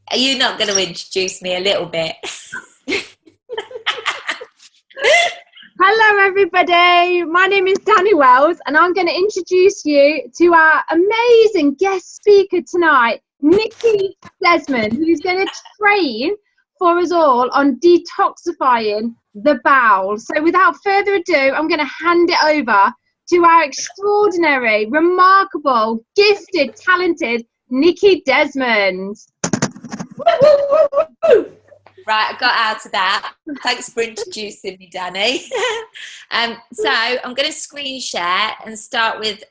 Are you not going to introduce me a little bit? Hello everybody, my name is Danny Wells and I'm going to introduce you to our amazing guest speaker tonight, Nicky Desmond, who's going to train for us all on detoxifying the bowel. So without further ado, I'm going to hand it over to our extraordinary, remarkable, gifted, talented Nicky Desmond. Right, I got out of that. Thanks for introducing me, Danny. So I'm going to screen share and start with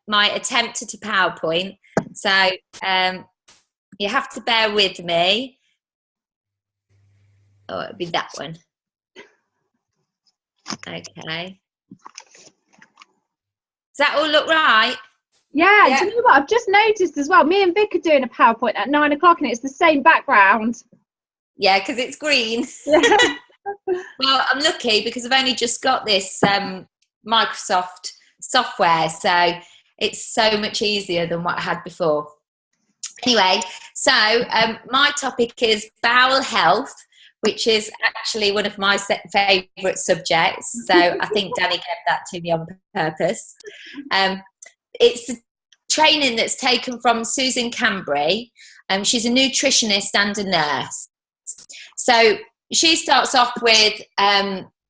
my attempt at a PowerPoint. So you have to bear with me. Oh, it'll be that one. Okay. Does that all look right? Yeah, do you know what? I've just noticed as well, me and Vic are doing a PowerPoint at 9 o'clock and it's the same background. Yeah, because it's green. Yeah. Well, I'm lucky because I've only just got this Microsoft software, so it's so much easier than what I had before. Anyway, so my topic is bowel health, which is actually one of my favourite subjects. So I think Danny gave that to me on purpose. It's a training that's taken from Susan Cambry. She's a nutritionist and a nurse. So she starts off with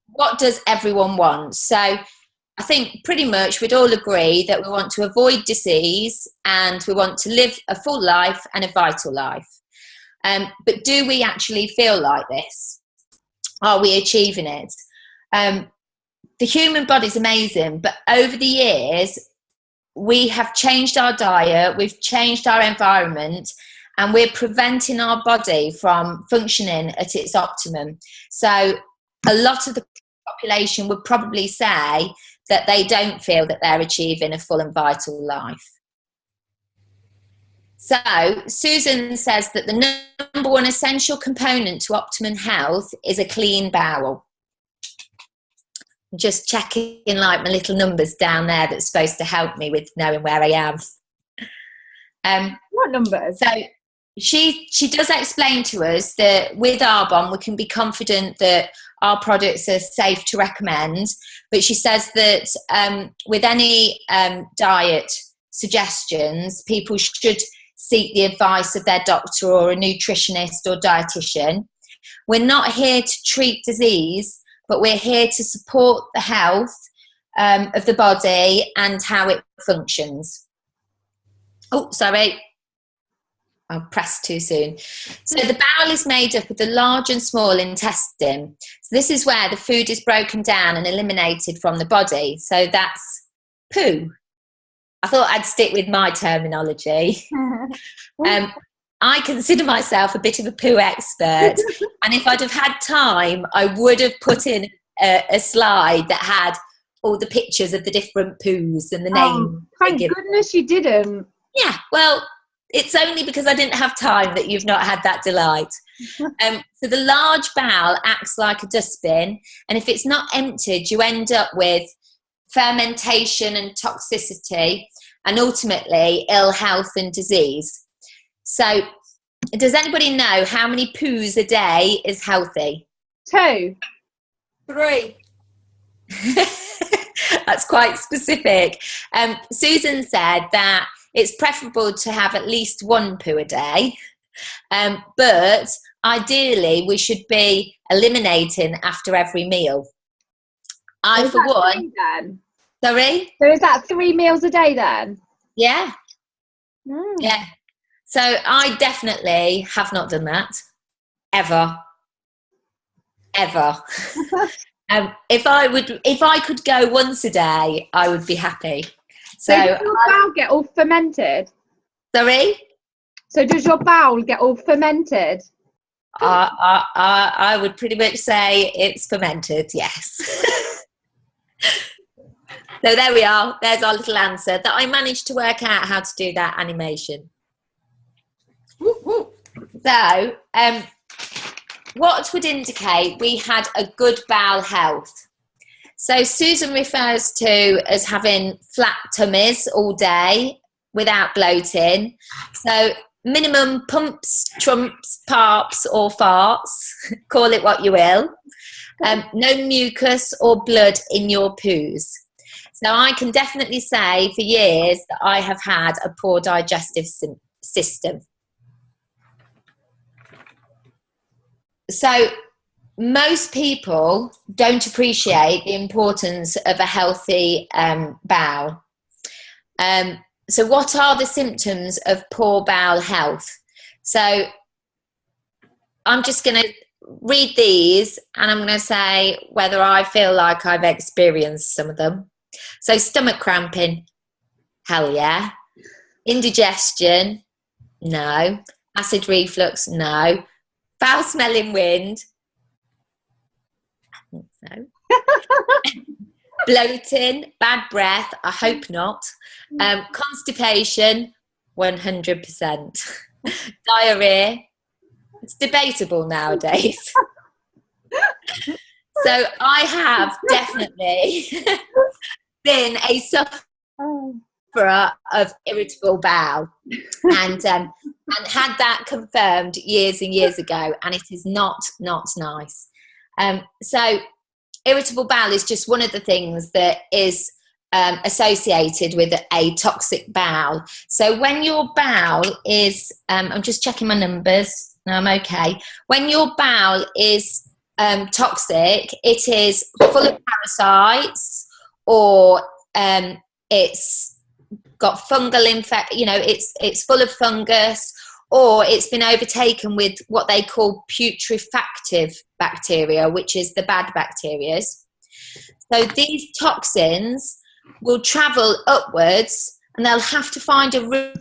what does everyone want? So I think pretty much we'd all agree that we want to avoid disease and we want to live a full life and a vital life. But do we actually feel like this? Are we achieving it? The human body's amazing, but over the years, we have changed our diet, we've changed our environment, and we're preventing our body from functioning at its optimum. So a lot of the population would probably say that they don't feel that they're achieving a full and vital life. So Susan says that the number one essential component to optimum health is a clean bowel. Just checking like my little numbers down there that's supposed to help me with knowing where I am. What numbers? So she does explain to us that with Arbonne we can be confident that our products are safe to recommend, but she says that with any diet suggestions, people should seek the advice of their doctor or a nutritionist or dietitian. We're not here to treat disease, but we're here to support the health of the body and how it functions. Oh, sorry. I pressed too soon. So the bowel is made up of the large and small intestine. So this is where the food is broken down and eliminated from the body. So that's poo. I thought I'd stick with my terminology. I consider myself a bit of a poo expert. And if I'd have had time, I would have put in a slide that had all the pictures of the different poos and the names. Thank goodness you didn't. Yeah, well, it's only because I didn't have time that you've not had that delight. So the large bowel acts like a dustbin, and if it's not emptied, you end up with fermentation and toxicity, and ultimately ill health and disease. So does anybody know how many poos a day is healthy? 2. 3. That's quite specific. Susan said that it's preferable to have at least 1 poo a day, but ideally we should be eliminating after every meal. I, for one... Then? Sorry? So is that 3 meals a day then? Yeah. Yeah. So I definitely have not done that. Ever. If I could go once a day, I would be happy. So does your bowel get all fermented? Sorry? So does your bowel get all fermented? I would pretty much say it's fermented, yes. So there we are. There's our little answer that I managed to work out how to do that animation. So what would indicate we had a good bowel health? So Susan refers to as having flat tummies all day without bloating. So minimum pumps, trumps, parps or farts, call it what you will. No mucus or blood in your poos. So I can definitely say for years that I have had a poor digestive system. So most people don't appreciate the importance of a healthy bowel. So what are the symptoms of poor bowel health? So I'm just going to read these and I'm going to say whether I feel like I've experienced some of them. So stomach cramping, hell yeah. Indigestion, no. Acid reflux, no. Foul smelling wind, I think so. Bloating, bad breath, I hope not. Constipation, 100%. Diarrhea, it's debatable nowadays. So I have definitely been a sufferer of irritable bowel and had that confirmed years and years ago, and it is not nice. So irritable bowel is just one of the things that is associated with a toxic bowel. So when your bowel is, I'm just checking my numbers, no, I'm okay. When your bowel is toxic, it is full of parasites, or it's got fungal it's full of fungus, or it's been overtaken with what they call putrefactive bacteria, which is the bad bacteria. So these toxins will travel upwards and they'll have to find a route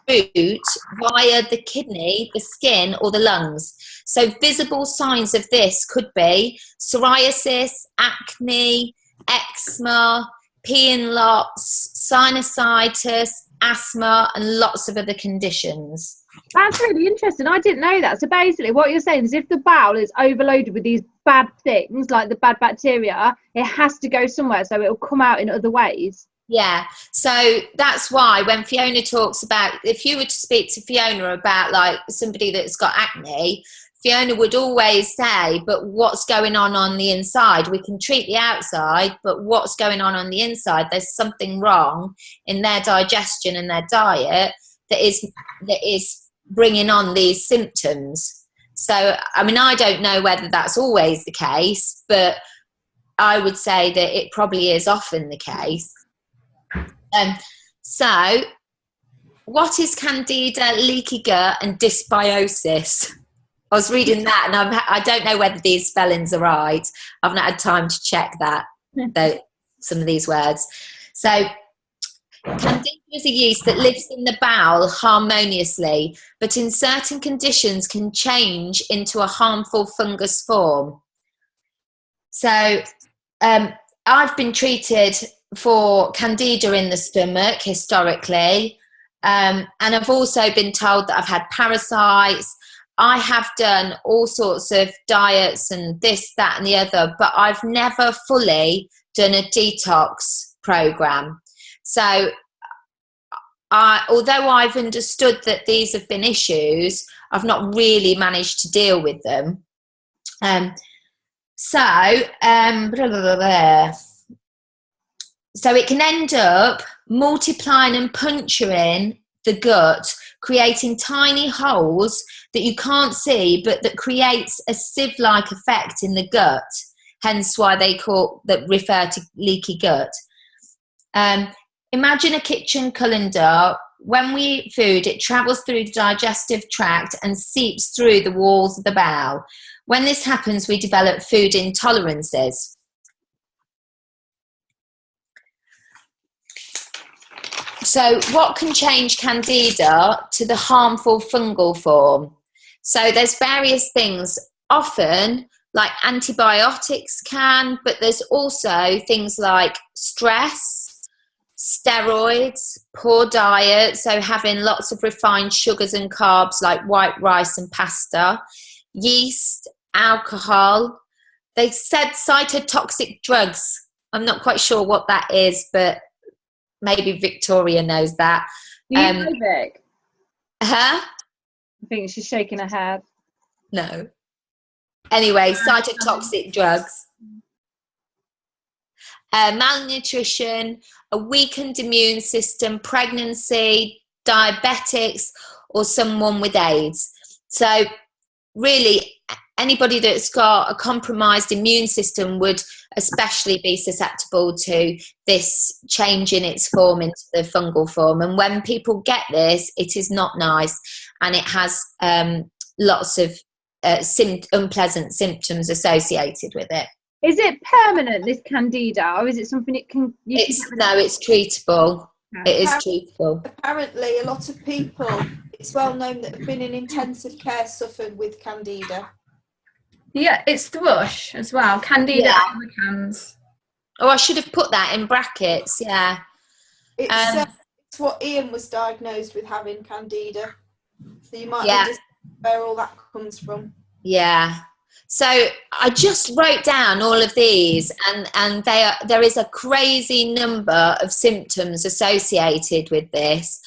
via the kidney, the skin or the lungs. So visible signs of this could be psoriasis, acne, eczema, peeing lots, sinusitis, asthma and lots of other conditions. That's really interesting. I didn't know that. So basically what you're saying is if the bowel is overloaded with these bad things, like the bad bacteria, it has to go somewhere, so it will come out in other ways. Yeah, so that's why when Fiona talks about, if you were to speak to Fiona about like somebody that's got acne, Fiona would always say, but what's going on the inside? We can treat the outside, but what's going on the inside? There's something wrong in their digestion and their diet that is bringing on these symptoms. So, I mean, I don't know whether that's always the case, but I would say that it probably is often the case. So, what is Candida, leaky gut, and dysbiosis? I was reading that, and I don't know whether these spellings are right. I've not had time to check that, though, some of these words. So, Candida is a yeast that lives in the bowel harmoniously, but in certain conditions can change into a harmful fungus form. So, I've been treated for Candida in the stomach historically, and I've also been told that I've had parasites. I have done all sorts of diets and this, that and the other, but I've never fully done a detox program. So although I've understood that these have been issues, I've not really managed to deal with them. So it can end up multiplying and puncturing the gut, creating tiny holes that you can't see, but that creates a sieve-like effect in the gut. Hence why they refer to leaky gut. Imagine a kitchen colander. When we eat food, it travels through the digestive tract and seeps through the walls of the bowel. When this happens, we develop food intolerances. So what can change Candida to the harmful fungal form? So there's various things, often like antibiotics can, but there's also things like stress, steroids, poor diet, so having lots of refined sugars and carbs like white rice and pasta, yeast, alcohol. They said cytotoxic drugs. I'm not quite sure what that is, but maybe Victoria knows that. Do you know, Vic? Huh? I think she's shaking her head. No. Anyway, cytotoxic drugs. Malnutrition, a weakened immune system, pregnancy, diabetics, or someone with AIDS. So really, anybody that's got a compromised immune system would especially be susceptible to this change in its form into the fungal form. And when people get this, it is not nice, and it has lots of unpleasant symptoms associated with it. Is it permanent, this Candida, or is it something it can... It's treatable. It is treatable. Apparently, a lot of people, it's well known that have been in intensive care suffered with Candida. Yeah, it's thrush as well. Candida albicans. Oh, I should have put that in brackets. Yeah. It's what Ian was diagnosed with, having Candida. So you might understand where all that comes from. Yeah. So I just wrote down all of these, and there is a crazy number of symptoms associated with this.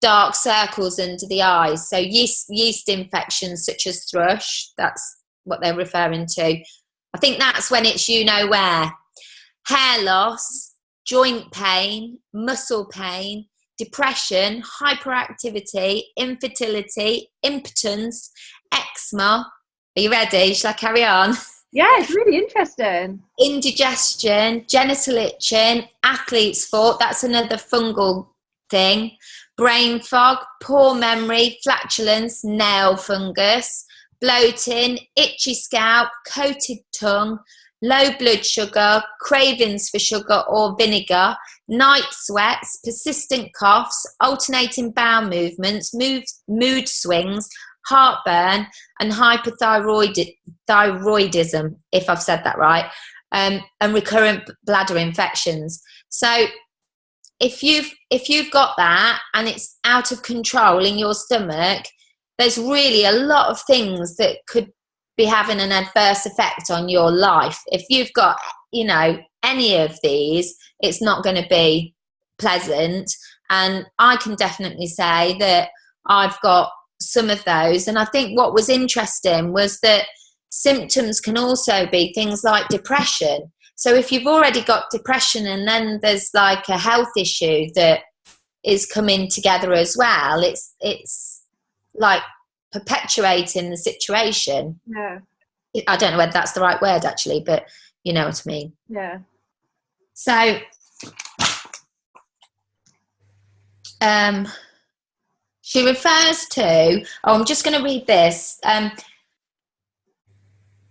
Dark circles under the eyes. So yeast infections such as thrush, that's what they're referring to. I think that's when it's where. Hair loss, joint pain, muscle pain, depression, hyperactivity, infertility, impotence, eczema. Are you ready? Shall I carry on? Yeah, it's really interesting. Indigestion, genital itching, athlete's foot, that's another fungal thing. Brain fog, poor memory, flatulence, nail fungus, bloating, itchy scalp, coated tongue, low blood sugar, cravings for sugar or vinegar, night sweats, persistent coughs, alternating bowel movements, mood swings, heartburn, and hypothyroidism, if I've said that right, and recurrent bladder infections. So if you've got that and it's out of control in your stomach, there's really a lot of things that could be having an adverse effect on your life. If you've got, any of these, it's not going to be pleasant. And I can definitely say that I've got some of those. And I think what was interesting was that symptoms can also be things like depression. So if you've already got depression and then there's like a health issue that is coming together as well, it's like perpetuating the situation. Yeah. I don't know whether that's the right word actually, but you know what I mean. Yeah. So she refers to, I'm just going to read this.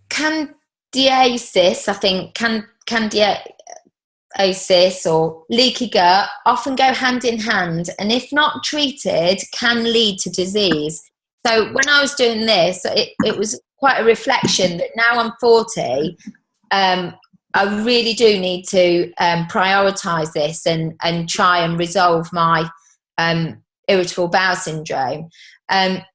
Candidiasis, I think, candidiasis or leaky gut often go hand in hand, and if not treated, can lead to disease. So when I was doing this, it was quite a reflection that now I'm 40, I really do need to prioritise this and try and resolve my irritable bowel syndrome.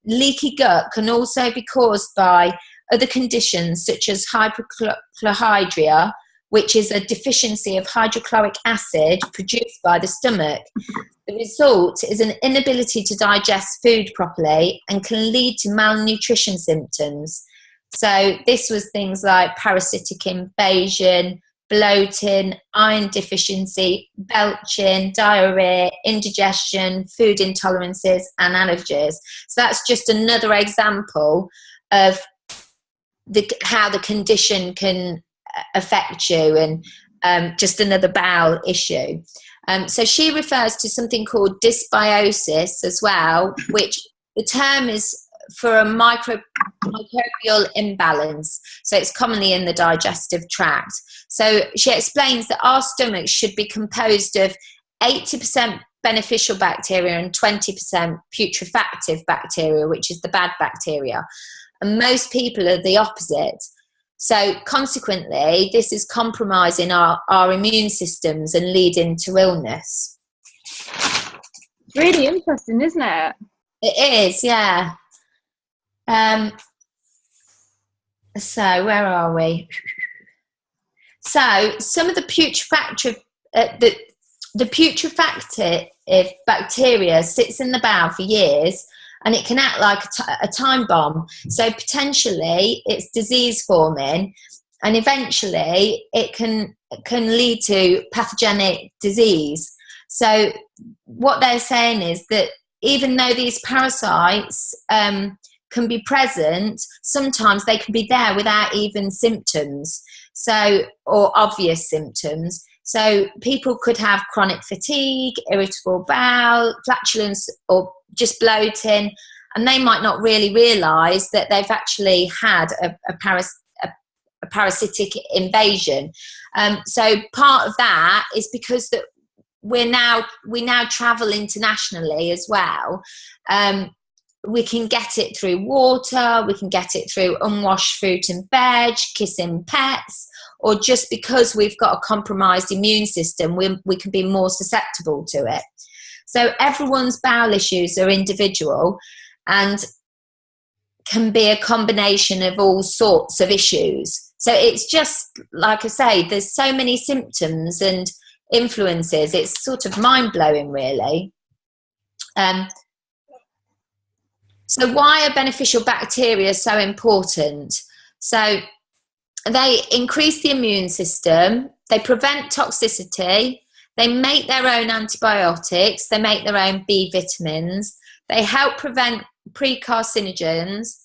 Leaky gut can also be caused by other conditions such as hyperchlorhydria, which is a deficiency of hydrochloric acid produced by the stomach. The result is an inability to digest food properly and can lead to malnutrition symptoms. So this was things like parasitic invasion, bloating, iron deficiency, belching, diarrhea, indigestion, food intolerances, and allergies. So that's just another example of how the condition can affect you, and just another bowel issue. So she refers to something called dysbiosis as well, which the term is for a microbial imbalance. So it's commonly in the digestive tract. So she explains that our stomachs should be composed of 80% beneficial bacteria and 20% putrefactive bacteria, which is the bad bacteria. And most people are the opposite. So consequently, this is compromising our immune systems and leading to illness. Really interesting, isn't it? It is, yeah. So where are we? So some of the putrefactive bacteria sits in the bowel for years and it can act like a time bomb. So potentially it's disease forming, and eventually it can lead to pathogenic disease. So what they're saying is that even though these parasites can be present, sometimes they can be there without even symptoms, or obvious symptoms. So people could have chronic fatigue, irritable bowel, flatulence, or just bloating, and they might not really realise that they've actually had a parasitic invasion. So part of that is because that we now travel internationally as well. We can get it through water, we can get it through unwashed fruit and veg, kissing pets, or just because we've got a compromised immune system, we can be more susceptible to it. So everyone's bowel issues are individual and can be a combination of all sorts of issues. So it's just, like I say, there's so many symptoms and influences. It's sort of mind-blowing, really. So why are beneficial bacteria so important? So they increase the immune system, they prevent toxicity, they make their own antibiotics, they make their own B vitamins, they help prevent precarcinogens,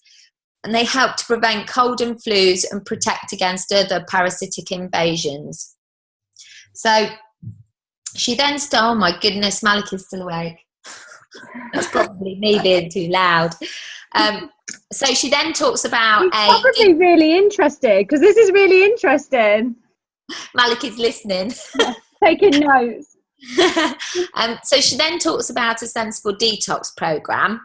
and they help to prevent cold and flus and protect against other parasitic invasions. So she then oh my goodness, Malik is still awake. That's probably me being too loud. So she then talks about probably really interested, because this is really interesting. Malik is listening. Yeah, taking notes. So she then talks about a sensible detox program,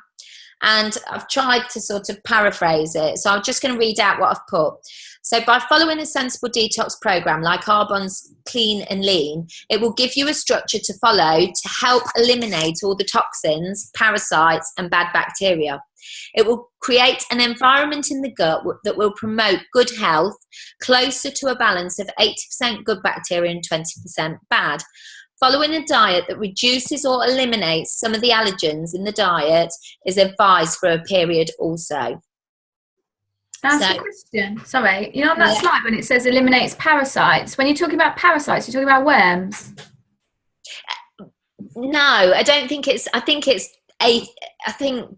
and I've tried to sort of paraphrase it. So I'm just going to read out what I've put. So by following a sensible detox program like Arbonne's Clean and Lean, it will give you a structure to follow to help eliminate all the toxins, parasites and bad bacteria. It will create an environment in the gut that will promote good health, closer to a balance of 80% good bacteria and 20% bad. Following a diet that reduces or eliminates some of the allergens in the diet is advised for a period also. That's a question. Sorry, on that slide when it says eliminates parasites, when you're talking about parasites, you're talking about worms? No, I don't think it's. I think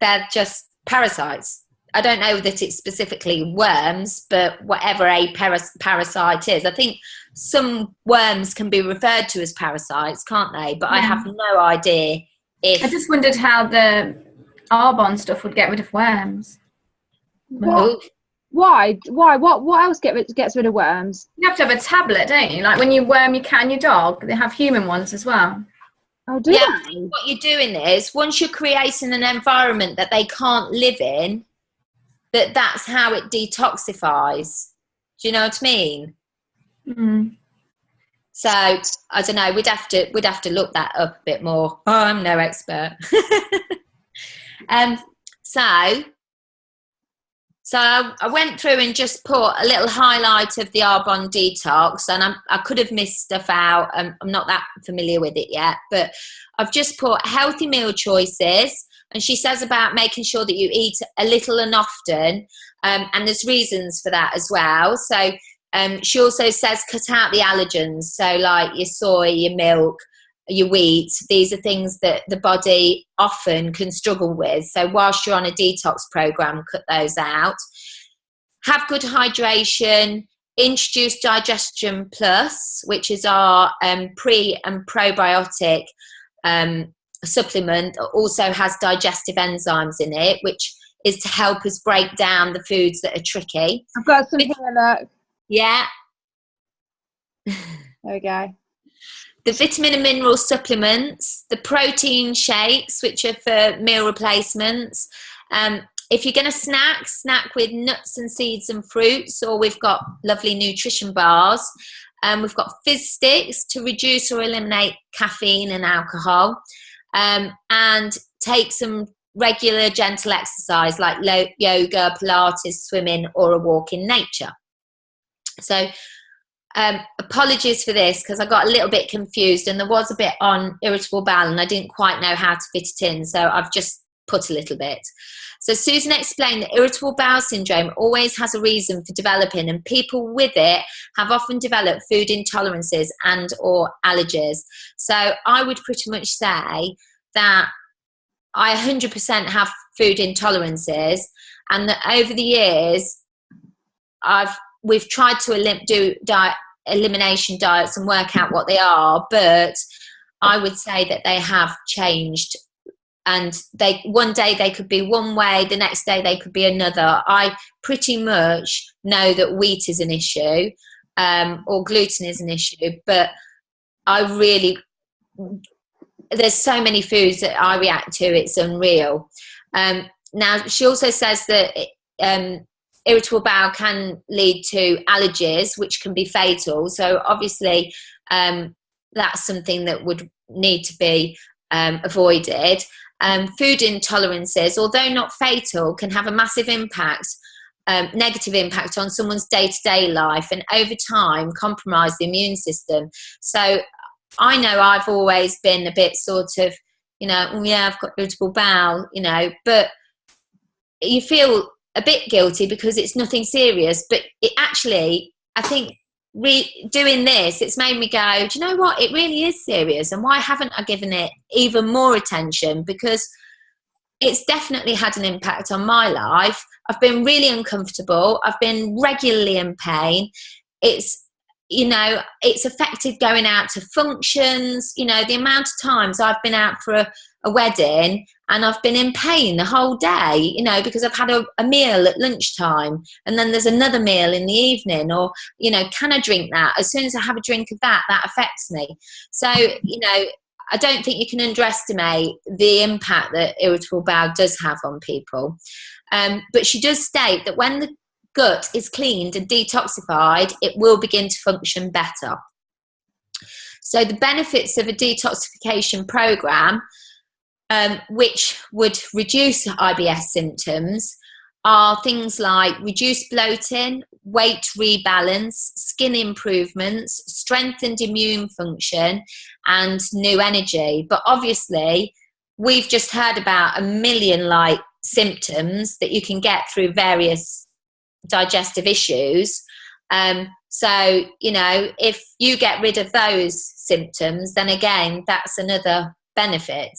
they're just parasites. I don't know that it's specifically worms, but whatever a parasite is, I think some worms can be referred to as parasites, can't they? But I have no idea if. I just wondered how the Arbonne stuff would get rid of worms. Why? What else gets rid of worms? You have to have a tablet, don't you? Like when you worm your cat and your dog, they have human ones as well. Oh, do yeah, they? What you're doing is, once you're creating an environment that they can't live in, that's how it detoxifies. Do you know what I mean? Mm-hmm. So I don't know. We'd have to look that up a bit more. Oh, I'm no expert. So I went through and just put a little highlight of the Arbonne Detox, and I could have missed stuff out. I'm not that familiar with it yet, but I've just put healthy meal choices, and she says about making sure that you eat a little and often, and there's reasons for that as well. So she also says cut out the allergens, so like your soy, your milk, your wheat. These are things that the body often can struggle with. So whilst you're on a detox program, cut those out. Have good hydration. Introduce Digestion Plus, which is our pre and probiotic supplement. Also has digestive enzymes in it, which is to help us break down the foods that are tricky. I've got some here, look. Yeah. There we go. The vitamin and mineral supplements, the protein shakes, which are for meal replacements. If you're going to snack with nuts and seeds and fruits, or we've got lovely nutrition bars. We've got fizz sticks to reduce or eliminate caffeine and alcohol. And take some regular gentle exercise like yoga, Pilates, swimming, or a walk in nature. So apologies for this, because I got a little bit confused and there was a bit on irritable bowel and I didn't quite know how to fit it in, so I've just put a little bit. So Susan explained that irritable bowel syndrome always has a reason for developing, and people with it have often developed food intolerances and or allergies. So I would pretty much say that I 100% have food intolerances, and that over the years we've tried to do elimination diets and work out what they are, but I would say that they have changed, and one day they could be one way, the next day they could be another. I pretty much know that wheat is an issue, or gluten is an issue, but there's so many foods that I react to, it's unreal. Now, she also says that irritable bowel can lead to allergies, which can be fatal. So obviously, that's something that would need to be avoided. Food intolerances, although not fatal, can have a massive impact, negative impact on someone's day-to-day life, and over time compromise the immune system. So I know I've always been a bit sort of, I've got irritable bowel, but you feel a bit guilty because it's nothing serious. But it actually, I think, doing this, it's made me go, do you know what? It really is serious. And why haven't I given it even more attention? Because it's definitely had an impact on my life. I've been really uncomfortable. I've been regularly in pain. It's affected going out to functions. The amount of times I've been out for a wedding and I've been in pain the whole day, because I've had a meal at lunchtime and then there's another meal in the evening, or, can I drink that? As soon as I have a drink of that affects me. So, I don't think you can underestimate the impact that irritable bowel does have on people. But she does state that when the gut is cleaned and detoxified, it will begin to function better. So the benefits of a detoxification program, which would reduce IBS symptoms, are things like reduced bloating, weight rebalance, skin improvements, strengthened immune function, and new energy. But obviously, we've just heard about a million symptoms that you can get through various digestive issues. So, if you get rid of those symptoms, then again, that's another benefit.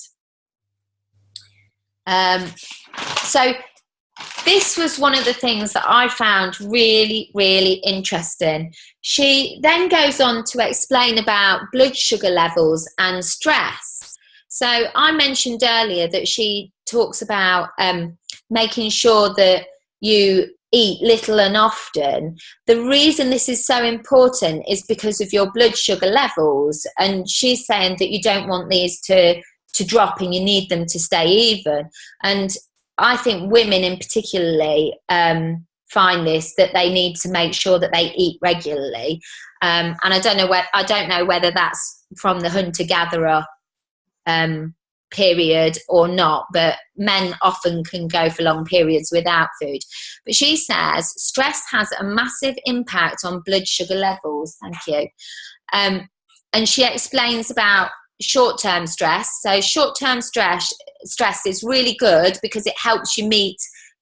So this was one of the things that I found really, really interesting. She then goes on to explain about blood sugar levels and stress. So I mentioned earlier that she talks about making sure that you eat little and often. The reason this is so important is because of your blood sugar levels, and she's saying that you don't want these to drop and you need them to stay even. And I think women in particularly find this, that they need to make sure that they eat regularly. And I don't know whether that's from the hunter-gatherer period or not, but men often can go for long periods without food. But she says stress has a massive impact on blood sugar levels. Thank you. And she explains about short-term stress. So short-term stress is really good because it helps you meet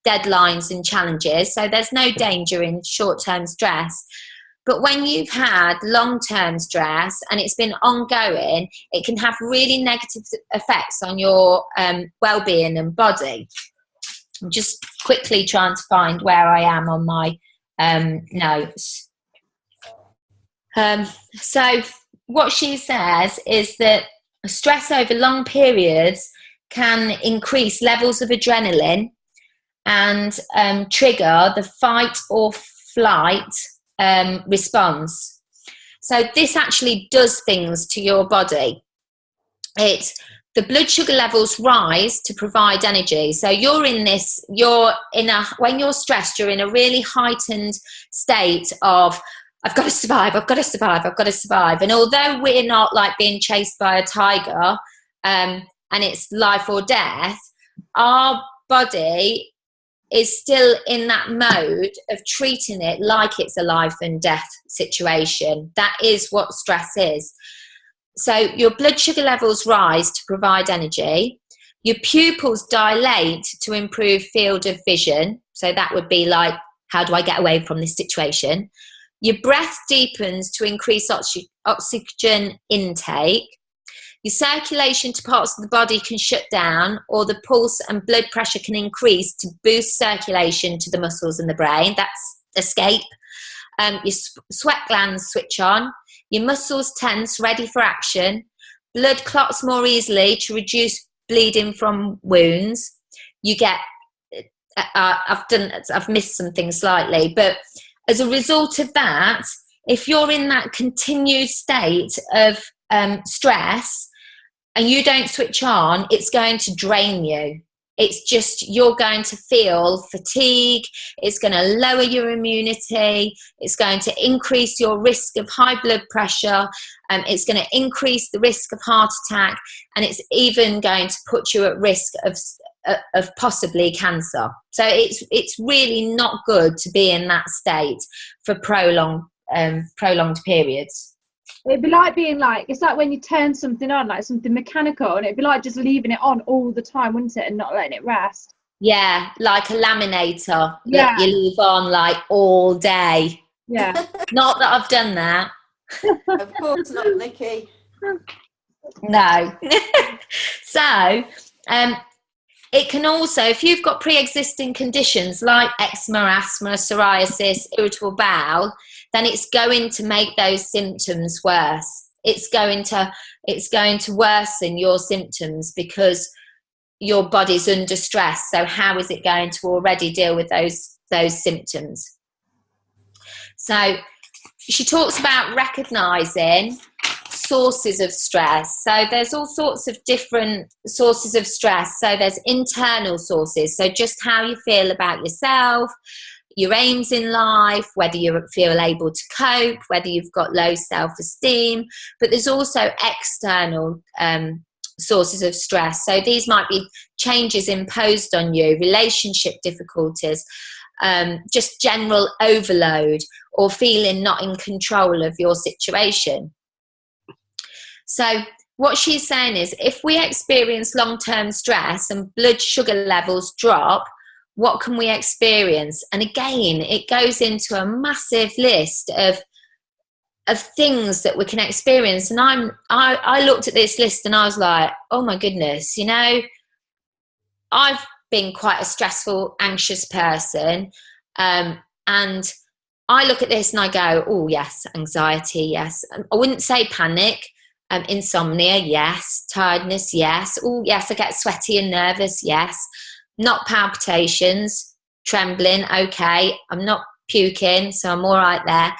deadlines and challenges. So there's no danger in short-term stress. But when you've had long-term stress and it's been ongoing, it can have really negative effects on your well-being and body. I'm just quickly trying to find where I am on my notes. So what she says is that stress over long periods can increase levels of adrenaline and trigger the fight or flight response. So this actually does things to your body. The blood sugar levels rise to provide energy. So when you're stressed, you're in a really heightened state of, I've got to survive, I've got to survive, I've got to survive. And although we're not like being chased by a tiger and it's life or death, our body is still in that mode of treating it like it's a life and death situation. That is what stress is. So your blood sugar levels rise to provide energy. Your pupils dilate to improve field of vision. So that would be like, how do I get away from this situation? Your breath deepens to increase oxygen intake. Your circulation to parts of the body can shut down, or the pulse and blood pressure can increase to boost circulation to the muscles and the brain. That's escape. Your sweat glands switch on. Your muscles tense, ready for action. Blood clots more easily to reduce bleeding from wounds. You get, I've missed something slightly, but as a result of that, if you're in that continued state of stress and you don't switch on, it's going to drain you. It's just, you're going to feel fatigue. It's going to lower your immunity. It's going to increase your risk of high blood pressure. It's going to increase the risk of heart attack. And it's even going to put you at risk of possibly cancer. So it's really not good to be in that state for prolonged periods. It'd be like being like, it's like when you turn something on, like something mechanical, and it'd be like just leaving it on all the time, wouldn't it, and not letting it rest. Yeah, like a laminator that you leave on like all day. Yeah. Not that I've done that. Of course not, Nicky. No. So, it can also, if you've got pre-existing conditions like eczema, asthma, psoriasis, irritable bowel, then it's going to make those symptoms worse. It's going to worsen your symptoms because your body's under stress. So how is it going to already deal with those symptoms? So she talks about recognizing sources of stress. So there's all sorts of different sources of stress. So there's internal sources, so just how you feel about yourself, your aims in life, whether you feel able to cope, whether you've got low self-esteem. But there's also external sources of stress. So these might be changes imposed on you, relationship difficulties, just general overload, or feeling not in control of your situation. So what she's saying is, if we experience long-term stress and blood sugar levels drop, what can we experience? And again, it goes into a massive list of things that we can experience. And I looked at this list and I was like, oh my goodness, you know, I've been quite a stressful, anxious person. And I look at this and I go, oh yes, anxiety, yes. I wouldn't say panic. Insomnia, yes. Tiredness, yes. Oh yes, I get sweaty and nervous, yes. Not palpitations, trembling, okay. I'm not puking, so I'm all right there.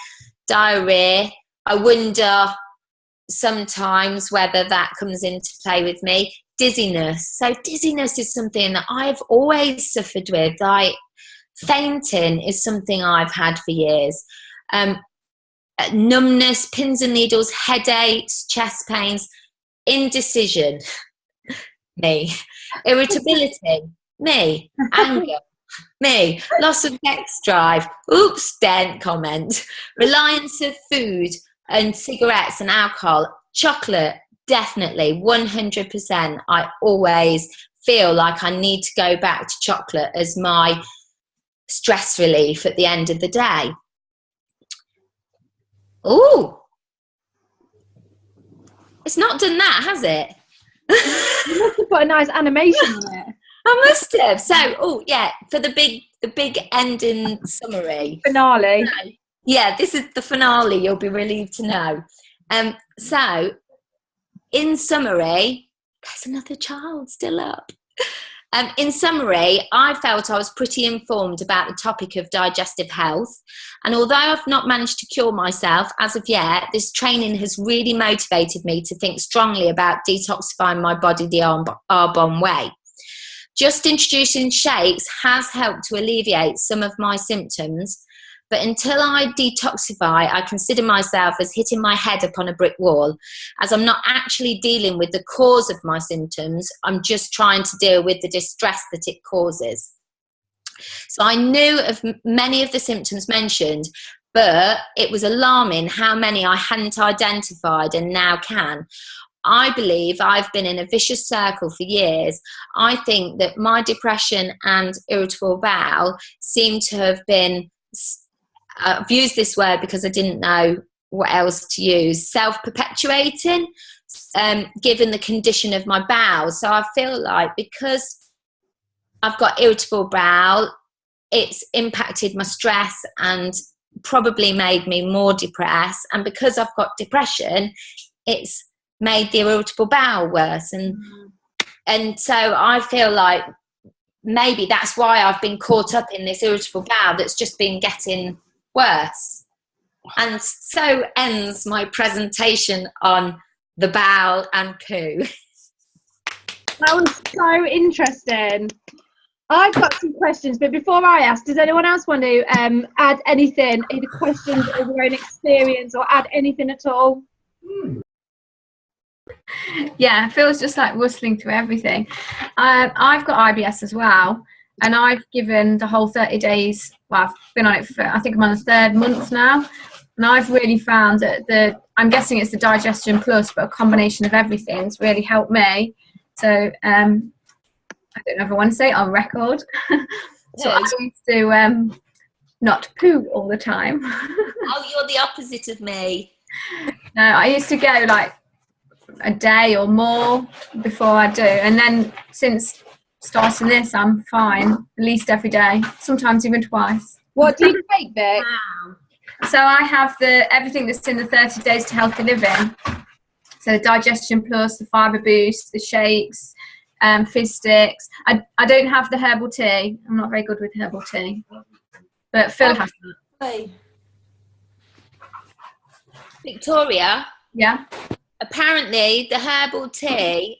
Diarrhea, I wonder sometimes whether that comes into play with me. Dizziness. So dizziness is something that I've always suffered with. Like fainting is something I've had for years. Numbness, pins and needles, headaches, chest pains, indecision, me. Irritability, me. Anger, me. Loss of sex drive, oops, dent comment. Reliance of food and cigarettes and alcohol. Chocolate, definitely, 100%. I always feel like I need to go back to chocolate as my stress relief at the end of the day. Ooh, it's not done that, has it? You must have put a nice animation on it. I must have. So, oh yeah, for the big ending summary. Finale. So, yeah, this is the finale. You'll be relieved to know. So, in summary, there's another child still up. In summary, I felt I was pretty informed about the topic of digestive health. And although I've not managed to cure myself as of yet, this training has really motivated me to think strongly about detoxifying my body the Arbonne way. Just introducing shakes has helped to alleviate some of my symptoms. But until I detoxify, I consider myself as hitting my head upon a brick wall, as I'm not actually dealing with the cause of my symptoms. I'm just trying to deal with the distress that it causes. So I knew of many of the symptoms mentioned, but it was alarming how many I hadn't identified and now can. I believe I've been in a vicious circle for years. I think that my depression and irritable bowel seem to have been, I've used this word because I didn't know what else to use, self-perpetuating, given the condition of my bowel. So I feel like because I've got irritable bowel, it's impacted my stress and probably made me more depressed. And because I've got depression, it's made the irritable bowel worse. And so I feel like maybe that's why I've been caught up in this irritable bowel that's just been getting worse. And so ends my presentation on the bowel and poo. That was so interesting. I've got some questions, but before I ask, does anyone else want to add anything, either questions or their own experience, or add anything at all? Yeah, it feels just like rustling through everything. I've got IBS as well, and I've given the whole 30 days. Well, I've been on it for, I think I'm on the 3rd month now, and I've really found that I'm guessing it's the Digestion Plus, but a combination of everything's really helped me. So I don't know if I want to say it on record. So I used to not poo all the time. Oh, you're the opposite of me. No, I used to go like a day or more before I do, and then since starting this, I'm fine at least every day, sometimes even twice. What do you take, Vic? Wow. So I have everything that's in the 30 Days to Healthy Living. So the Digestion Plus, the Fibre Boost, the shakes, fizz sticks. I don't have the herbal tea. I'm not very good with herbal tea, but Phil has that. Victoria? Yeah. Apparently the herbal tea,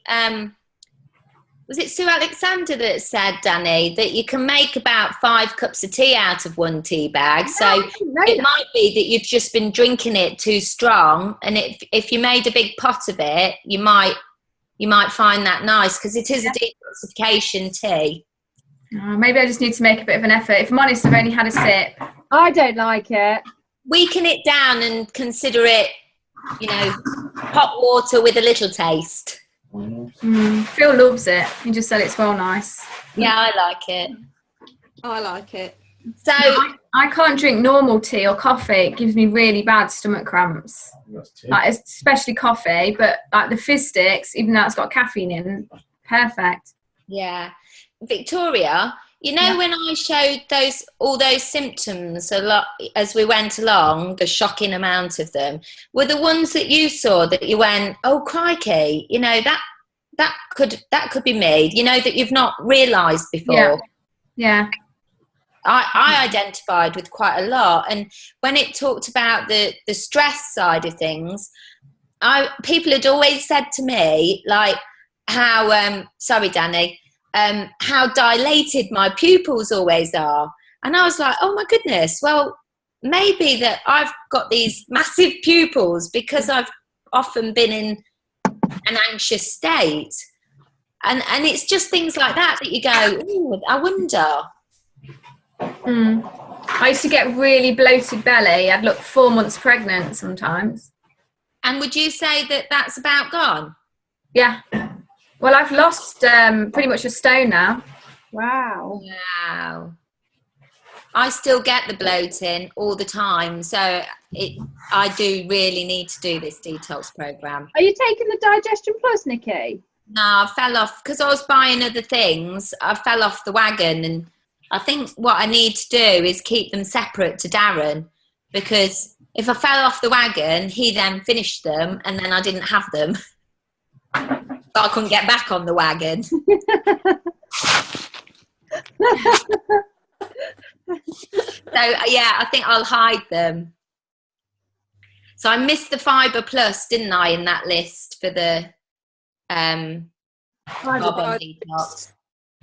was it Sue Alexander that said, Danny, that you can make about 5 cups of tea out of 1 tea bag? So it might be that you've just been drinking it too strong, and if you made a big pot of it, you might find that nice, because it is a detoxification tea. Maybe I just need to make a bit of an effort. If I'm honest, I've only had a sip. I don't like it. Weaken it down and consider it, hot water with a little taste. Phil loves it. He just said it's well nice. Yeah, I like it. I like it. So I can't drink normal tea or coffee. It gives me really bad stomach cramps. Like, especially coffee, but like the fizz sticks, even though it's got caffeine in, perfect. Yeah. Victoria, when I showed all those symptoms a lot as we went along, the shocking amount of them, were the ones that you saw that you went, oh crikey, that could be me, that you've not realised before. Yeah. I identified with quite a lot, and when it talked about the stress side of things, people had always said to me, like, how sorry Danny, how dilated my pupils always are, and I was like, oh my goodness, well maybe that I've got these massive pupils because I've often been in an anxious state, and it's just things like that you go, ooh, I wonder. I used to get really bloated belly. I'd look 4 months pregnant sometimes. And would you say that that's about gone? Yeah. Well, I've lost pretty much a stone now. Wow. I still get the bloating all the time, so I do really need to do this detox program. Are you taking the Digestion Plus, Nikki? No, I fell off because I was buying other things. I fell off the wagon, and I think what I need to do is keep them separate to Darren, because if I fell off the wagon, he then finished them and then I didn't have them. So I couldn't get back on the wagon. So yeah, I think I'll hide them. So I missed the Fibre Plus, didn't I, in that list for the Arbonne detox.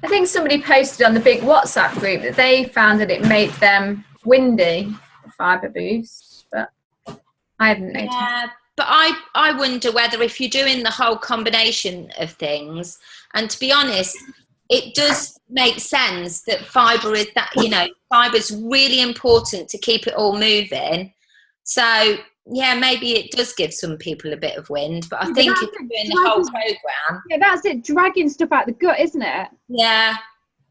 I think somebody posted on the big WhatsApp group that they found that it made them windy, the Fibre Boost, but I haven't noticed. Yeah, but I wonder whether if you're doing the whole combination of things, and to be honest, it does make sense that fibre is really important to keep it all moving. So yeah, maybe it does give some people a bit of wind, but I Yeah, think but if you're doing the whole program, yeah, that's it, dragging stuff out the gut, isn't it? yeah,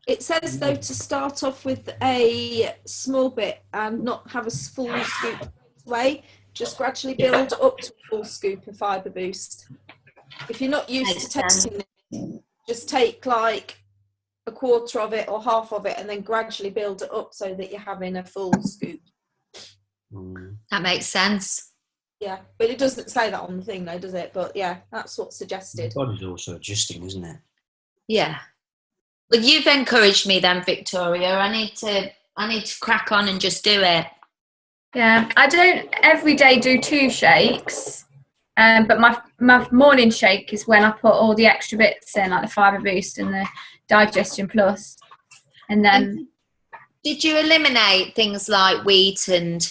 It says though to start off with a small bit and not have a full scoop straight away. Just gradually build up to a full scoop of fibre boost. If you're not used to tasting it, just take like a quarter of it or half of it and then gradually build it up so that you're having a full scoop. that makes sense. Yeah, but it doesn't say that on the thing though, does it? But yeah, that's what's suggested. The body's also adjusting, isn't it? Yeah. Well, you've encouraged me then, Victoria. I need to crack on and just do it. Yeah, I don't every day do 2 shakes, but my morning shake is when I put all the extra bits in, like the Fibre Boost and the Digestion Plus. And then... Did you eliminate things like wheat and...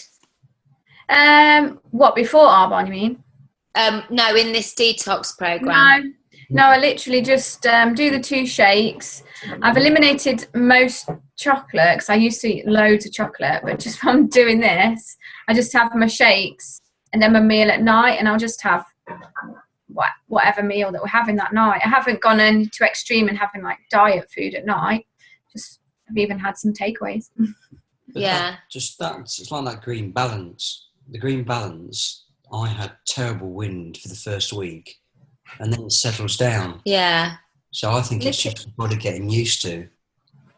what, before Arbonne, you mean? No, in this detox program. No, I literally just do the 2 shakes. I've eliminated most chocolate because I used to eat loads of chocolate, but just from doing this, I just have my shakes and then my meal at night, and I'll just have whatever meal that we're having that night. I haven't gone into extreme and having like diet food at night. Just I've even had some takeaways. But Yeah. it's like that green balance. The green balance, I had terrible wind for the first week, and then it settles down. Yeah. So I think it's just the body getting used to.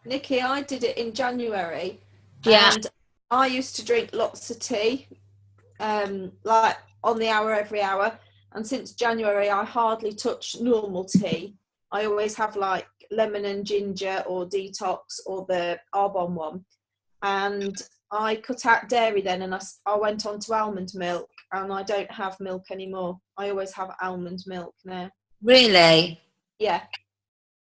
Nikki, I did it in January. Yeah. And I used to drink lots of tea, like on the hour, every hour. And since January, I hardly touch normal tea. I always have like lemon and ginger or Detox or the Arbonne one. And I cut out dairy then, and I went on to almond milk, and I don't have milk anymore. I always have almond milk now. Really? Yeah.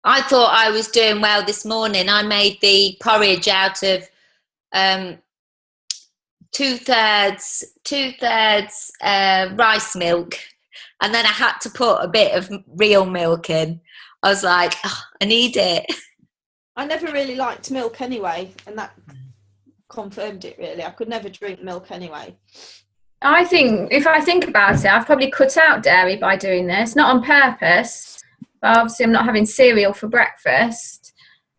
I thought I was doing well this morning. I made the porridge out of two-thirds rice milk, and then I had to put a bit of real milk in. I was like, oh, I need it. I never really liked milk anyway, and that confirmed it really. I could never drink milk anyway. I think, if I think about it, I've probably cut out dairy by doing this, not on purpose, but obviously I'm not having cereal for breakfast.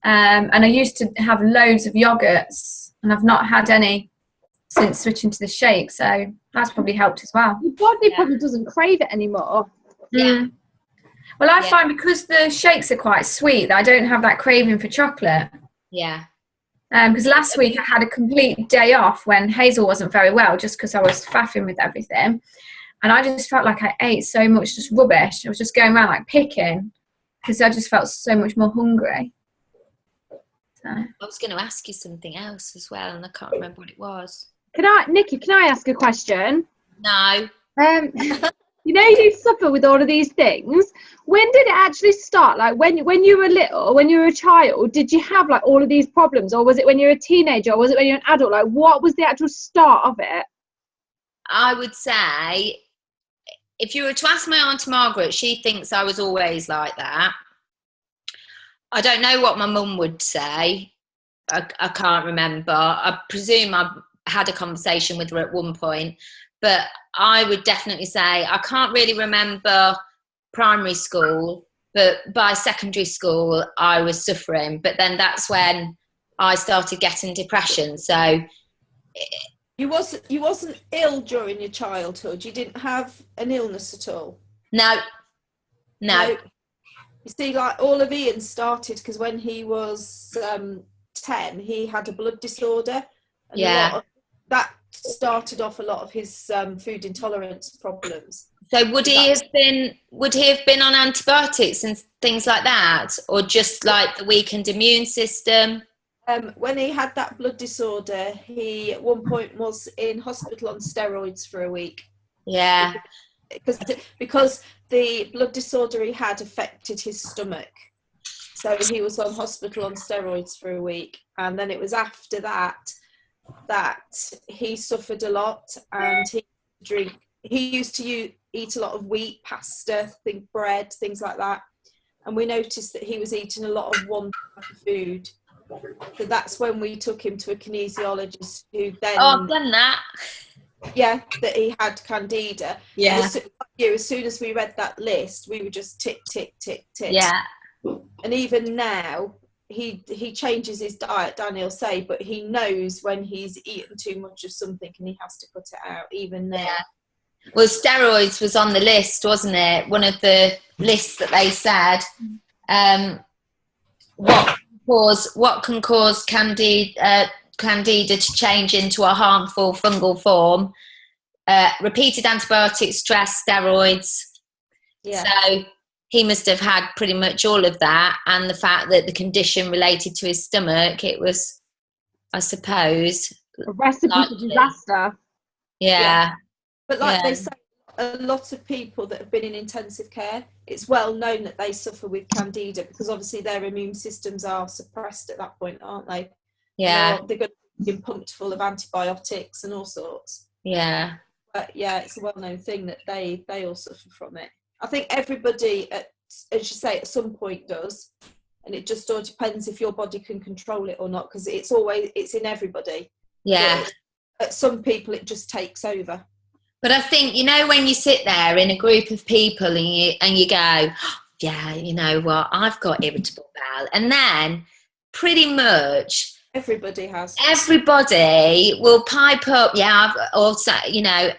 And I used to have loads of yogurts, and I've not had any since switching to the shake, so that's probably helped as well. Your body probably doesn't crave it anymore. Yeah. Well, I find because the shakes are quite sweet that I don't have that craving for chocolate. Yeah. Because last week I had a complete day off when Hazel wasn't very well, just because I was faffing with everything. And I just felt like I ate so much just rubbish. I was just going around like picking because I just felt so much more hungry. So. I was going to ask you something else as well, and I can't remember what it was. Nikki, can I ask a question? No. You know, you suffer with all of these things. When did it actually start? Like when you were little, when you were a child, did you have like all of these problems, or was it when you were a teenager, or was it when you were an adult? Like, what was the actual start of it? I would say, if you were to ask my Auntie Margaret, she thinks I was always like that. I don't know what my mum would say. I can't remember. I presume I had a conversation with her at one point, but I would definitely say I can't really remember primary school, but by secondary school I was suffering. But then that's when I started getting depression. So you wasn't ill during your childhood. You didn't have an illness at all. No. You see, like all of Ian started because when he was 10, he had a blood disorder. And yeah. That started off a lot of his food intolerance problems. So would he have been on antibiotics and things like that, or just like the weakened immune system? When he had that blood disorder, he at one point was in hospital on steroids for a week. Yeah. Because the blood disorder he had affected his stomach. So he was on hospital on steroids for a week. And then it was after that he suffered a lot, and he used to eat a lot of wheat, pasta, bread, things like that. And we noticed that he was eating a lot of one type of food. So that's when we took him to a kinesiologist who then... Oh, I've done that. Yeah, that he had Candida. Yeah. As soon as we read that list, we were just tick, tick, tick, tick. Yeah. And even now, he changes his diet, Daniel say, but he knows when he's eaten too much of something and he has to cut it out, even now. Yeah. Well, steroids was on the list, wasn't it? One of the lists that they said. What can cause Candida to change into a harmful fungal form? Repeated antibiotic stress, steroids. Yeah. So he must have had pretty much all of that, and the fact that the condition related to his stomach, it was, I suppose, A recipe for disaster. Yeah. But they say, a lot of people that have been in intensive care, it's well known that they suffer with Candida because obviously their immune systems are suppressed at that point, aren't they? Yeah. They're going to be pumped full of antibiotics and all sorts. Yeah. But yeah, it's a well-known thing that they all suffer from it. I think everybody, as you say, at some point does, and it just all depends if your body can control it or not, because it's in everybody. Yeah. But at some people, it just takes over. But I think, when you sit there in a group of people and you go, oh, yeah, you know what, I've got irritable bowel, and then pretty much everybody will pipe up, yeah, I've also,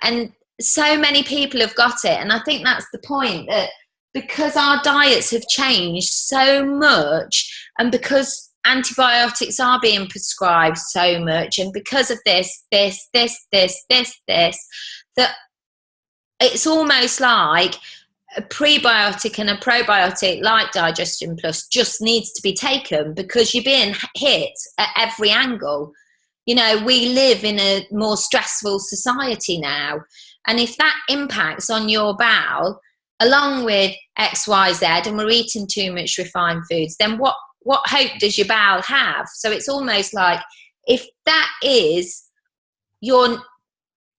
and so many people have got it. And I think that's the point, that because our diets have changed so much, and because antibiotics are being prescribed so much, and because of this, that it's almost like a prebiotic and a probiotic like Digestion Plus just needs to be taken, because you're being hit at every angle. We live in a more stressful society now, and if that impacts on your bowel along with XYZ, and we're eating too much refined foods, then what hope does your bowel have? So it's almost like, if that is your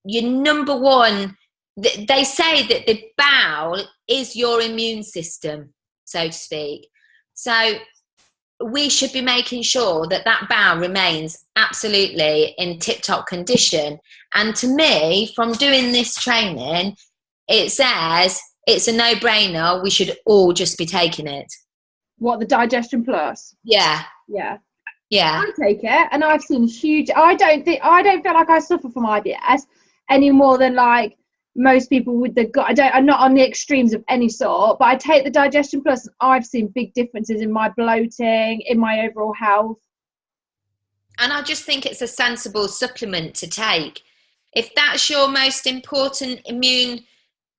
number one, they say that the bowel is your immune system, so to speak. So we should be making sure that bowel remains absolutely in tip-top condition. And to me, from doing this training, it says it's a no-brainer. We should all just be taking it. What, the Digestion Plus? Yeah. Yeah. Yeah. I take it, and I've seen huge. I don't feel like I suffer from IBS any more than like most people with the gut. I'm not on the extremes of any sort, but I take the Digestion Plus, and I've seen big differences in my bloating, in my overall health. And I just think it's a sensible supplement to take. If that's your most important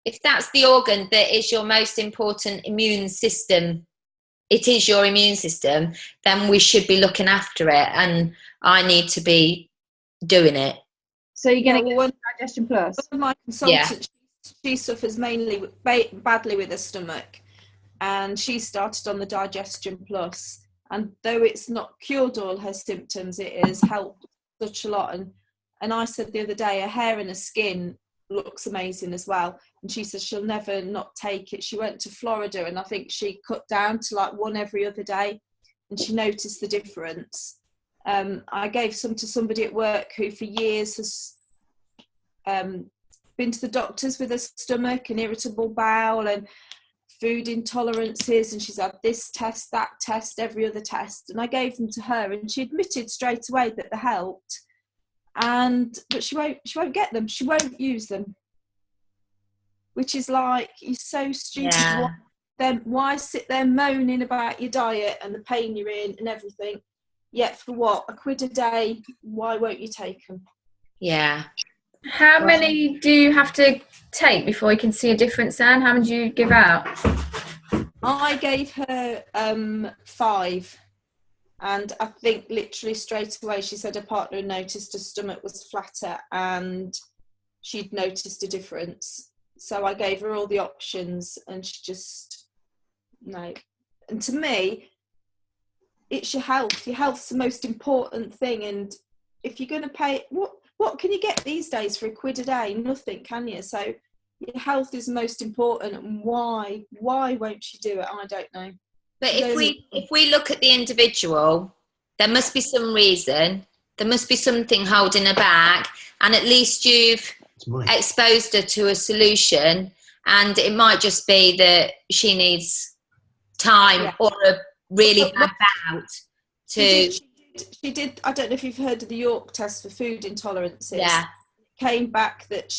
if that's the organ that is your most important immune system, it is your immune system, then we should be looking after it, and I need to be doing it. So you're going to get Digestion Plus? One of my consultants, she suffers mainly badly with her stomach, and she started on the Digestion Plus, and though it's not cured all her symptoms, it has helped such a lot. And I said the other day, her hair and her skin looks amazing as well, and she says she'll never not take it. She went to Florida, and I think she cut down to like one every other day, and she noticed the difference. I gave some to somebody at work who for years has been to the doctors with her stomach and irritable bowel and food intolerances, and she's had this test, that test, every other test, and I gave them to her, and she admitted straight away that they helped, but she won't get them, she won't use them, which is like, you're so stupid. Why sit there moaning about your diet and the pain you're in and everything, yet for what, £1 a day, why won't you take them? Yeah. How many do you have to take before you can see a difference then? How many do you give out? I gave her 5, and I think literally straight away she said her partner had noticed her stomach was flatter and she'd noticed a difference. So I gave her all the options, and she just, no. And to me, it's your health. Your health's the most important thing, and if you're going to pay, what can you get these days for £1 a day? Nothing, can you? So your health is most important, and why won't you do it? I don't know. But if we look at the individual, there must be some reason. There must be something holding her back, and at least you've exposed her to a solution, and it might just be that she needs time or a really bad bout to. She did. I don't know if you've heard of the York test for food intolerances. Yeah. Came back that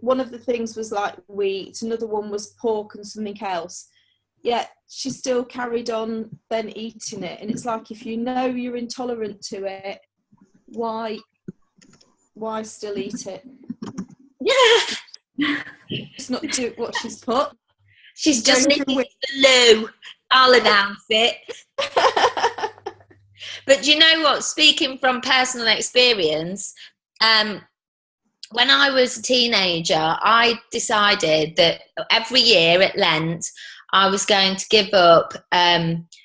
one of the things was like wheat, another one was pork and something else. Yet she still carried on then eating it, and it's like, if you know you're intolerant to it, why still eat it? Yeah. It's not do what she's put. She's just needs the loo. I'll announce it. But you know what? Speaking from personal experience, when I was a teenager, I decided that every year at Lent, I was going to give up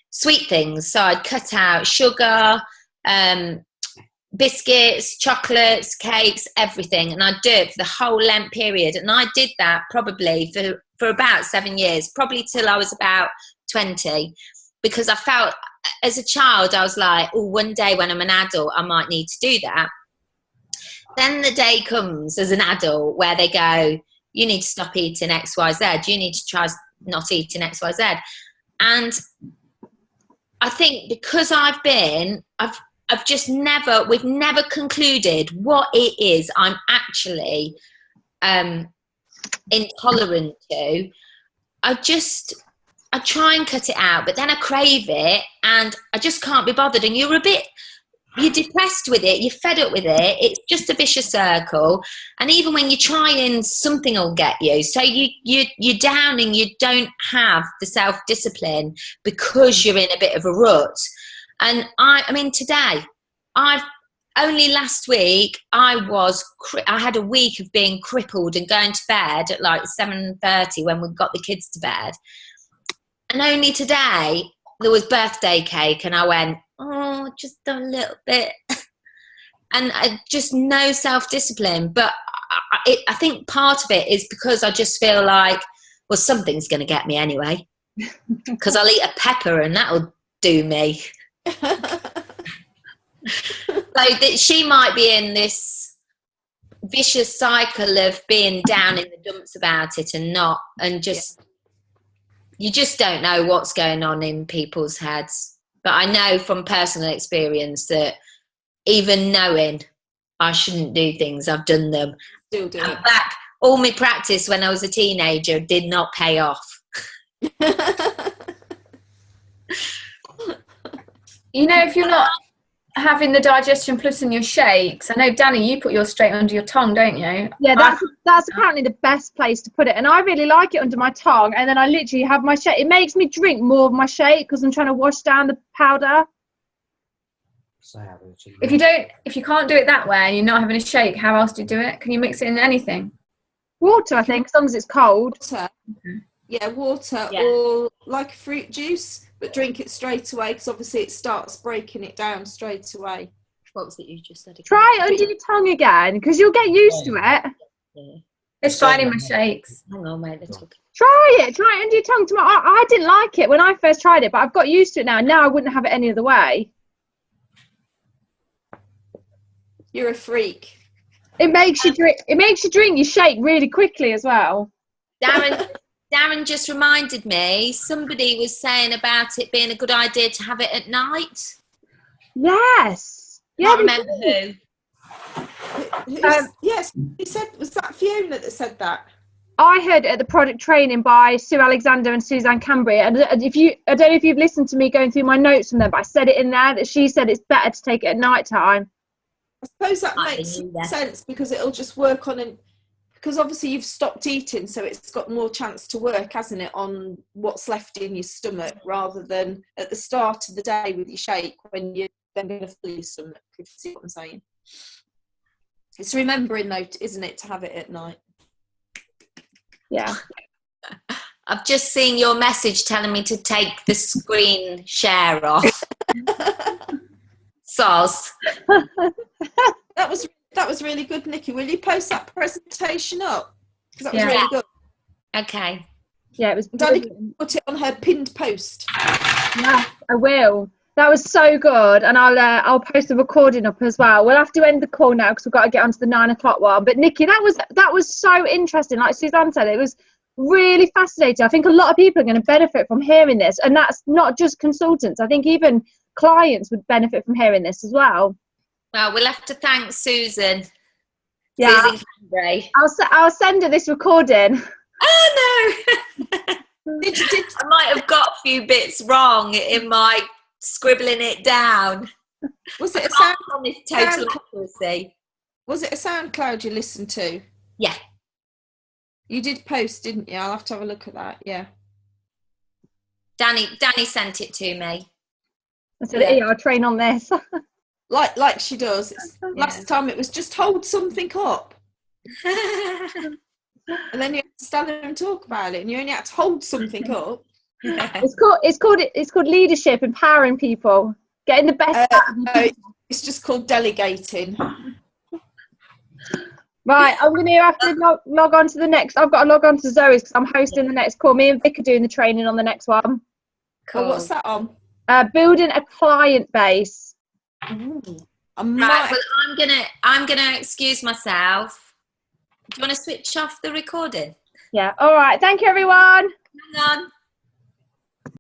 sweet things. So I'd cut out sugar, biscuits, chocolates, cakes, everything. And I'd do it for the whole Lent period. And I did that probably for about 7 years, probably till I was about 20. Because I felt, as a child, I was like, oh, one day when I'm an adult, I might need to do that. Then the day comes as an adult where they go, you need to stop eating X, Y, Z. You need to try not eating X, Y, Z. And I think because we've never concluded what it is I'm actually intolerant to. I try and cut it out, but then I crave it and I just can't be bothered. And you're depressed with it, you're fed up with it, it's just a vicious circle. And even when you're trying, something will get you. So you're down and you don't have the self-discipline because you're in a bit of a rut. And I mean, today, only last week, I had a week of being crippled and going to bed at like 7:30 when we got the kids to bed. And only today, there was birthday cake and I went, oh, just a little bit. And just no self-discipline. But I think part of it is because I just feel like, well, something's going to get me anyway. Because I'll eat a pepper and that'll do me. So that she might be in this vicious cycle of being down in the dumps about it and just you just don't know what's going on in people's heads. But I know from personal experience that even knowing I shouldn't do things, I've done them. Still do it. Back, all my practice when I was a teenager did not pay off. You know, if you're not having the digestion plus in your shakes, I know, Danny, you put yours straight under your tongue, don't you? Yeah, that's apparently the best place to put it, and I really like it under my tongue, and then I literally have my shake. It makes me drink more of my shake because I'm trying to wash down the powder. If you can't do it that way and you're not having a shake, how else do you do it? Can you mix it in anything? Water, I think, as long as it's cold. Water. Yeah, water or like fruit juice. But drink it straight away because obviously it starts breaking it down straight away. What was it you just said again? Try it under your tongue again because you'll get used to it. Yeah. It's fine in my shakes. Hang on, mate. Let's talk. Try it under your tongue. I didn't like it when I first tried it, but I've got used to it now. Now I wouldn't have it any other way. You're a freak. It makes you drink. It makes you drink your shake really quickly as well. Darren just reminded me, somebody was saying about it being a good idea to have it at night. Yes. Yeah, I remember who. Yes, he said, was that Fiona that said that? I heard it at the product training by Sue Alexander and Suzanne Cambria. And I don't know if you've listened to me going through my notes from them, but I said it in there that she said it's better to take it at night time. I suppose that makes sense because it'll just work on it. Because obviously you've stopped eating, so it's got more chance to work, hasn't it, on what's left in your stomach rather than at the start of the day with your shake when you're then going to fill your stomach, if you see what I'm saying. It's remembering, though, isn't it, to have it at night? Yeah. I've just seen your message telling me to take the screen share off. Soz. That was really good, Nicky. Will you post that presentation up? Because that was really good. Okay. Yeah, it was. Danny put it on her pinned post. Yeah, I will. That was so good, and I'll post the recording up as well. We'll have to end the call now because we've got to get onto the 9 o'clock one. But Nikki, that was so interesting. Like Suzanne said, it was really fascinating. I think a lot of people are going to benefit from hearing this, and that's not just consultants. I think even clients would benefit from hearing this as well. Well, we'll have to thank Susan. Yeah, Susan Cambray. I'll send her this recording. Oh no! I might have got a few bits wrong in my scribbling it down. Was it a sound? On this total accuracy. Was it a SoundCloud you listened to? Yeah. You did post, didn't you? I'll have to have a look at that. Yeah. Danny sent it to me. I said, I'll train on this. Like she does. Last time it was just hold something up. And then you have to stand there and talk about it, and you only have to hold something up. It's called leadership, empowering people, getting the best out of no, it's just called delegating. Right, I'm going to have to log on to the next. I've got to log on to Zoe's because I'm hosting the next call. Me and Vic are doing the training on the next one. Cool. Well, what's that on? Building a client base. Right, well, I'm gonna excuse myself. Do you want to switch off the recording? Yeah. All right. Thank you, everyone. Hang on.